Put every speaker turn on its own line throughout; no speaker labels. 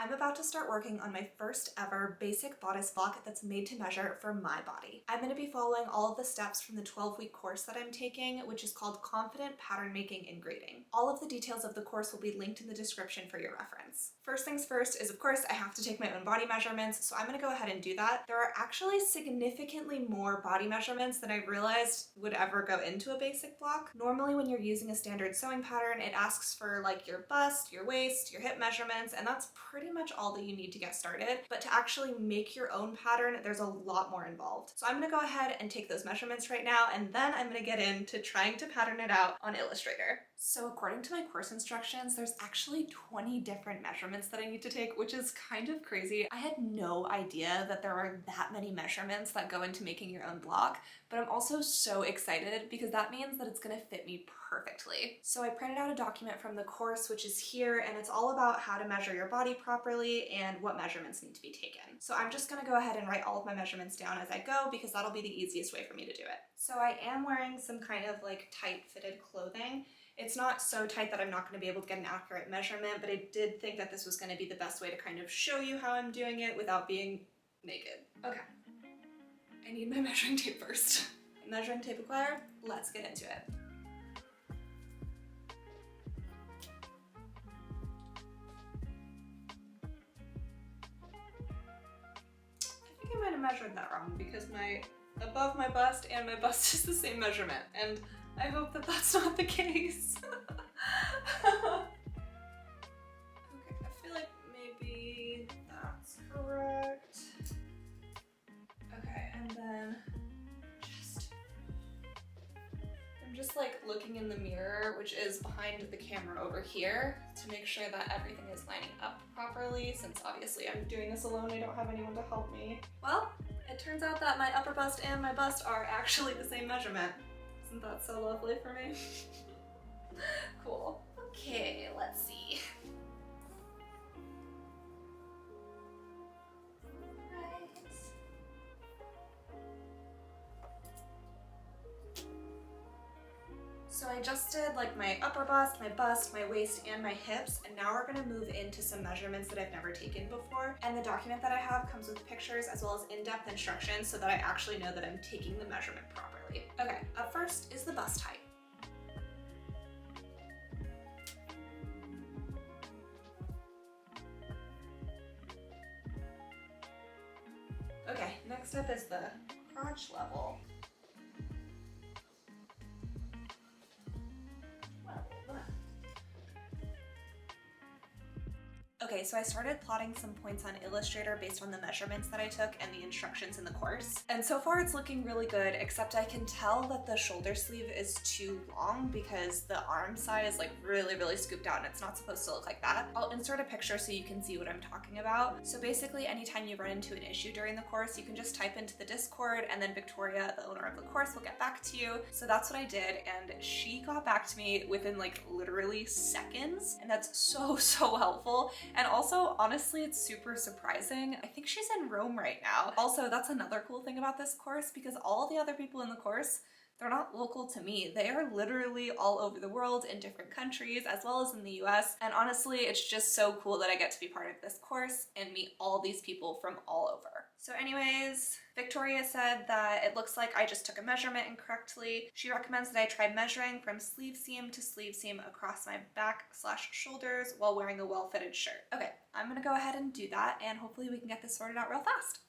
I'm about to start working on my first ever basic bodice block that's made to measure for my body. I'm going to be following all of the steps from the 12-week course that I'm taking, which is called Confident Pattern Making and Grading. All of the details of the course will be linked in the description for your reference. First things first is, of course, I have to take my own body measurements, so I'm going to go ahead and do that. There are actually significantly more body measurements than I realized would ever go into a basic block. Normally when you're using a standard sewing pattern, it asks for like your bust, your waist, your hip measurements, and that's pretty much all that you need to get started. But to actually make your own pattern, there's a lot more involved. So I'm gonna go ahead and take those measurements right now, and then I'm gonna get into trying to pattern it out on Illustrator. So according to my course instructions, there's actually 20 different measurements that I need to take, which is kind of crazy. I had no idea that there are that many measurements that go into making your own block, but I'm also so excited because that means that it's gonna fit me perfectly. So I printed out a document from the course, which is here, and it's all about how to measure your body properly and what measurements need to be taken. So I'm just gonna go ahead and write all of my measurements down as I go because that'll be the easiest way for me to do it. So I am wearing some kind of like tight fitted clothing. It's not so tight that I'm not going to be able to get an accurate measurement, but I did think that this was going to be the best way to kind of show you how I'm doing it without being naked. Okay, I need my measuring tape first. Measuring tape acquired, let's get into it. I think I might have measured that wrong because above my bust and my bust is the same measurement, and I hope that that's not the case. Okay, I feel like maybe that's correct. Okay, and then I'm just like looking in the mirror, which is behind the camera over here, to make sure that everything is lining up properly, since obviously I'm doing this alone, I don't have anyone to help me. Well, it turns out that my upper bust and my bust are actually the same measurement. Isn't that so lovely for me? Cool. Okay, let's see. Right. So I just did like my upper bust, my waist, and my hips, and now we're gonna move into some measurements that I've never taken before. And the document that I have comes with pictures as well as in-depth instructions so that I actually know that I'm taking the measurement properly. Okay, up first is the bust height. Okay, next up is the crotch level. Okay, so I started plotting some points on Illustrator based on the measurements that I took and the instructions in the course. And so far it's looking really good, except I can tell that the shoulder sleeve is too long because the arm side is like really scooped out and it's not supposed to look like that. I'll insert a picture so you can see what I'm talking about. So basically anytime you run into an issue during the course, you can just type into the Discord and then Victoria, the owner of the course, will get back to you. So that's what I did, and she got back to me within like literally seconds, and that's so helpful. And also, honestly, it's super surprising. I think she's in Rome right now. Also, that's another cool thing about this course, because all the other people in the course, they're not local to me. They are literally all over the world in different countries, as well as in the US. And honestly, it's just so cool that I get to be part of this course and meet all these people from all over. So anyways, Victoria said that it looks like I just took a measurement incorrectly. She recommends that I try measuring from sleeve seam to sleeve seam across my back/shoulders while wearing a well-fitted shirt. Okay, I'm gonna go ahead and do that, and hopefully we can get this sorted out real fast.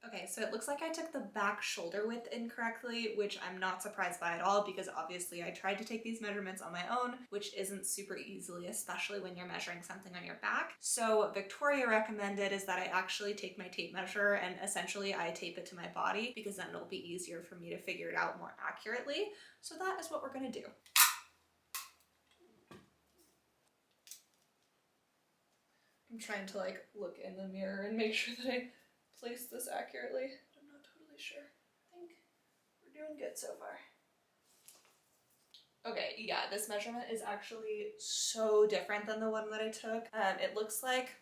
Okay, so it looks like I took the back shoulder width incorrectly, which I'm not surprised by at all because obviously I tried to take these measurements on my own, which isn't super easily, especially when you're measuring something on your back. So what Victoria recommended is that I actually take my tape measure and essentially I tape it to my body because then it'll be easier for me to figure it out more accurately. So that is what we're gonna do. I'm trying to like look in the mirror and make sure that I place this accurately. I'm not totally sure. I think we're doing good so far. Okay, yeah, this measurement is actually so different than the one that I took. It looks like,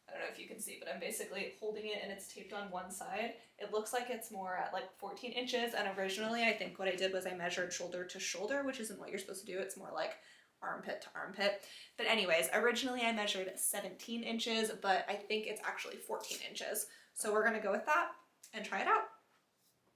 I don't know if you can see, but I'm basically holding it and it's taped on one side. It looks like it's more at like 14 inches, and originally I think what I did was I measured shoulder to shoulder, which isn't what you're supposed to do. It's more like armpit to armpit. But anyways, originally I measured 17 inches, but I think it's actually 14 inches. So we're gonna go with that and try it out.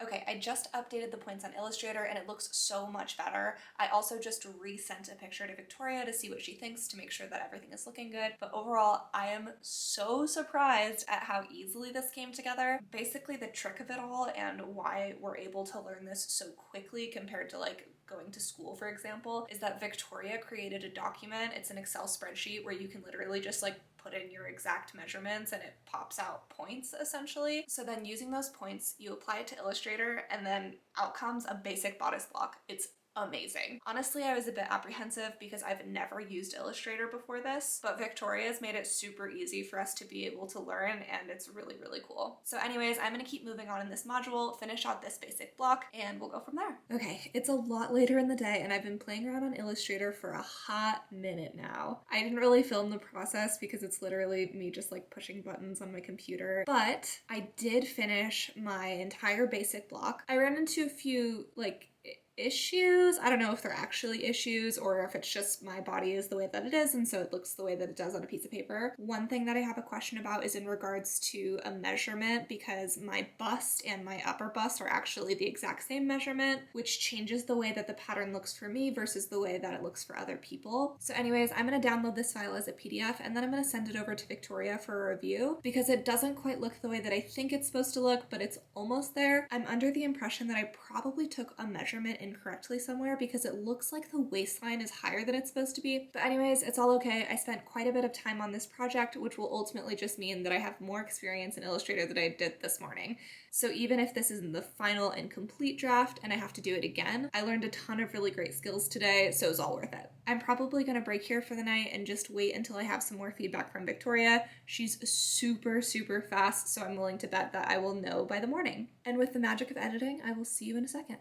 Okay, I just updated the points on Illustrator and it looks so much better. I also just resent a picture to Victoria to see what she thinks to make sure that everything is looking good. But overall, I am so surprised at how easily this came together. Basically, the trick of it all and why we're able to learn this so quickly compared to like going to school, for example, is that Victoria created a document. It's an Excel spreadsheet where you can literally just like put in your exact measurements and it pops out points essentially. So then using those points, you apply it to Illustrator and then out comes a basic bodice block. It's amazing. Honestly, I was a bit apprehensive because I've never used Illustrator before this, but Victoria's made it super easy for us to be able to learn and it's really, really cool. So anyways, I'm gonna keep moving on in this module, finish out this basic block, and we'll go from there. Okay, it's a lot later in the day and I've been playing around on Illustrator for a hot minute now. I didn't really film the process because it's literally me just like pushing buttons on my computer, but I did finish my entire basic block. I ran into a few like issues. I don't know if they're actually issues or if it's just my body is the way that it is and so it looks the way that it does on a piece of paper. One thing that I have a question about is in regards to a measurement because my bust and my upper bust are actually the exact same measurement, which changes the way that the pattern looks for me versus the way that it looks for other people. So anyways, I'm going to download this file as a PDF and then I'm going to send it over to Victoria for a review because it doesn't quite look the way that I think it's supposed to look, but it's almost there. I'm under the impression that I probably took a measurement incorrectly somewhere because it looks like the waistline is higher than it's supposed to be. But anyways, it's all okay. I spent quite a bit of time on this project, which will ultimately just mean that I have more experience in Illustrator than I did this morning. So even if this isn't the final and complete draft and I have to do it again, I learned a ton of really great skills today, so it's all worth it. I'm probably gonna break here for the night and just wait until I have some more feedback from Victoria. She's super, super fast, so I'm willing to bet that I will know by the morning. And with the magic of editing, I will see you in a second.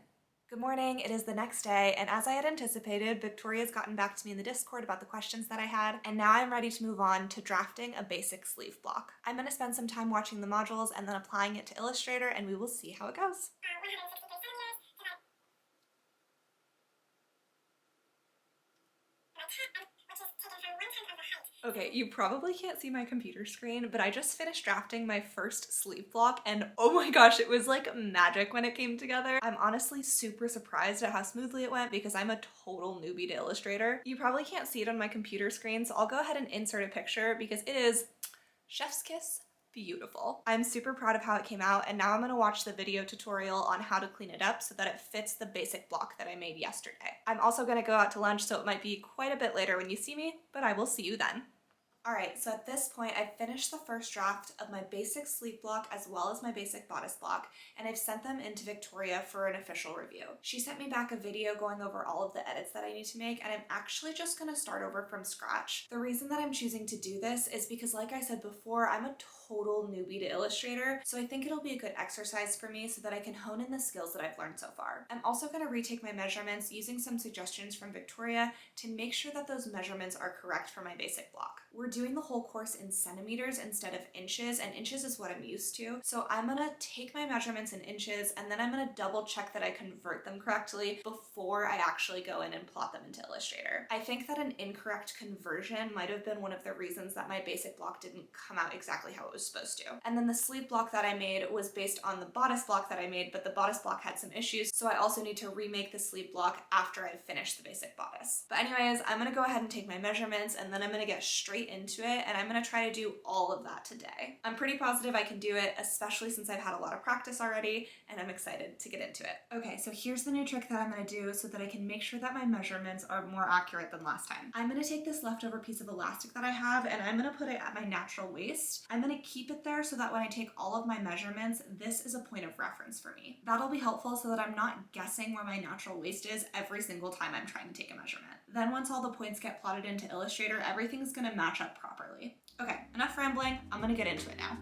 Good morning, it is the next day, and as I had anticipated, Victoria's gotten back to me in the Discord about the questions that I had, and now I'm ready to move on to drafting a basic sleeve block. I'm going to spend some time watching the modules and then applying it to Illustrator, and we will see how it goes. Okay, you probably can't see my computer screen, but I just finished drafting my first sleeve block and oh my gosh, it was like magic when it came together. I'm honestly super surprised at how smoothly it went because I'm a total newbie to Illustrator. You probably can't see it on my computer screen, so I'll go ahead and insert a picture because it is chef's kiss beautiful. I'm super proud of how it came out and now I'm gonna watch the video tutorial on how to clean it up so that it fits the basic block that I made yesterday. I'm also gonna go out to lunch, so it might be quite a bit later when you see me, but I will see you then. Alright, so at this point I've finished the first draft of my basic sleeve block as well as my basic bodice block, and I've sent them into Victoria for an official review. She sent me back a video going over all of the edits that I need to make, and I'm actually just going to start over from scratch. The reason that I'm choosing to do this is because, like I said before, I'm a total newbie to Illustrator, so I think it'll be a good exercise for me so that I can hone in the skills that I've learned so far. I'm also going to retake my measurements using some suggestions from Victoria to make sure that those measurements are correct for my basic block. We're doing the whole course in centimeters instead of inches, and inches is what I'm used to. So I'm gonna take my measurements in inches and then I'm gonna double check that I convert them correctly before I actually go in and plot them into Illustrator. I think that an incorrect conversion might have been one of the reasons that my basic block didn't come out exactly how it was supposed to. And then the sleeve block that I made was based on the bodice block that I made, but the bodice block had some issues, so I also need to remake the sleeve block after I've finished the basic bodice. But anyways, I'm gonna go ahead and take my measurements and then I'm gonna get straight into it and I'm gonna try to do all of that today. I'm pretty positive I can do it, especially since I've had a lot of practice already and I'm excited to get into it. Okay, so here's the new trick that I'm gonna do so that I can make sure that my measurements are more accurate than last time. I'm gonna take this leftover piece of elastic that I have and I'm gonna put it at my natural waist. I'm gonna keep it there so that when I take all of my measurements, this is a point of reference for me. That'll be helpful so that I'm not guessing where my natural waist is every single time I'm trying to take a measurement. Then once all the points get plotted into Illustrator, everything's gonna match up properly. Okay, enough rambling, I'm gonna get into it now.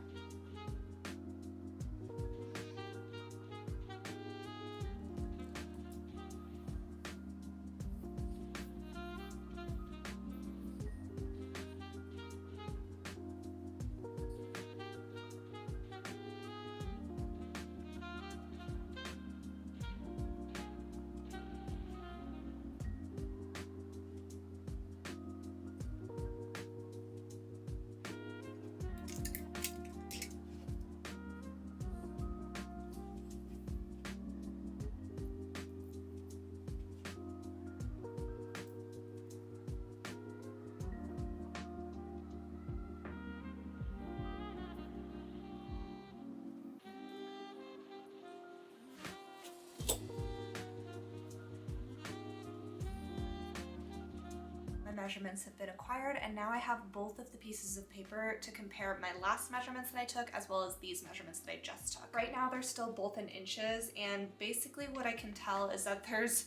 measurements have been acquired, and now I have both of the pieces of paper to compare my last measurements that I took as well as these measurements that I just took. Right now they're still both in inches, and basically what I can tell is that there's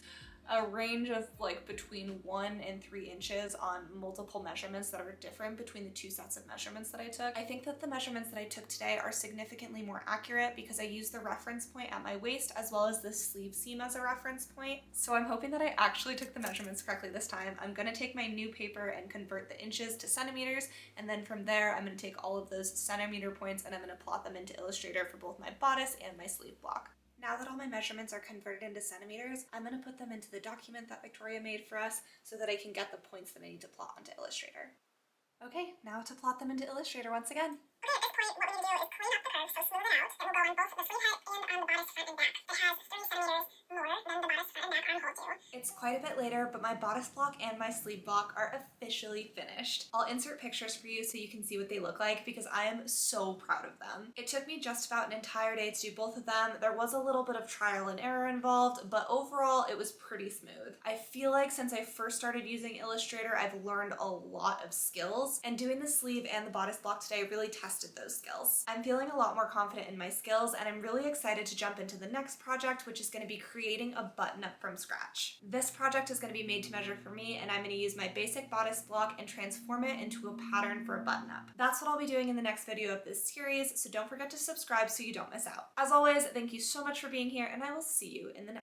a range of like between 1 and 3 inches on multiple measurements that are different between the two sets of measurements that I took. I think that the measurements that I took today are significantly more accurate because I used the reference point at my waist as well as the sleeve seam as a reference point. So I'm hoping that I actually took the measurements correctly this time. I'm gonna take my new paper and convert the inches to centimeters, and then from there I'm gonna take all of those centimeter points and I'm gonna plot them into Illustrator for both my bodice and my sleeve block. Now that all my measurements are converted into centimeters, I'm going to put them into the document that Victoria made for us so that I can get the points that I need to plot onto Illustrator. Okay, now to plot them into Illustrator once again.
Okay, at this point, what we're going to do is clean up the curve, so smooth it out. It will go on both the sleeve height and on the bodice front and back. It has 30 centimeters more than the bodice front and back armhole do.
It's quite a bit later, but my bodice block and my sleeve block are officially finished. I'll insert pictures for you so you can see what they look like because I am so proud of them. It took me just about an entire day to do both of them. There was a little bit of trial and error involved, but overall it was pretty smooth. I feel like since I first started using Illustrator, I've learned a lot of skills, and doing the sleeve and the bodice block today really tested those skills. I'm feeling a lot more confident in my skills, and I'm really excited to jump into the next project, which is going to be creating a button-up from scratch. This project is going to be made to measure for me, and I'm going to use my basic bodice block and transform it into a pattern for a button-up. That's what I'll be doing in the next video of this series, so don't forget to subscribe so you don't miss out. As always, thank you so much for being here, and I will see you in the next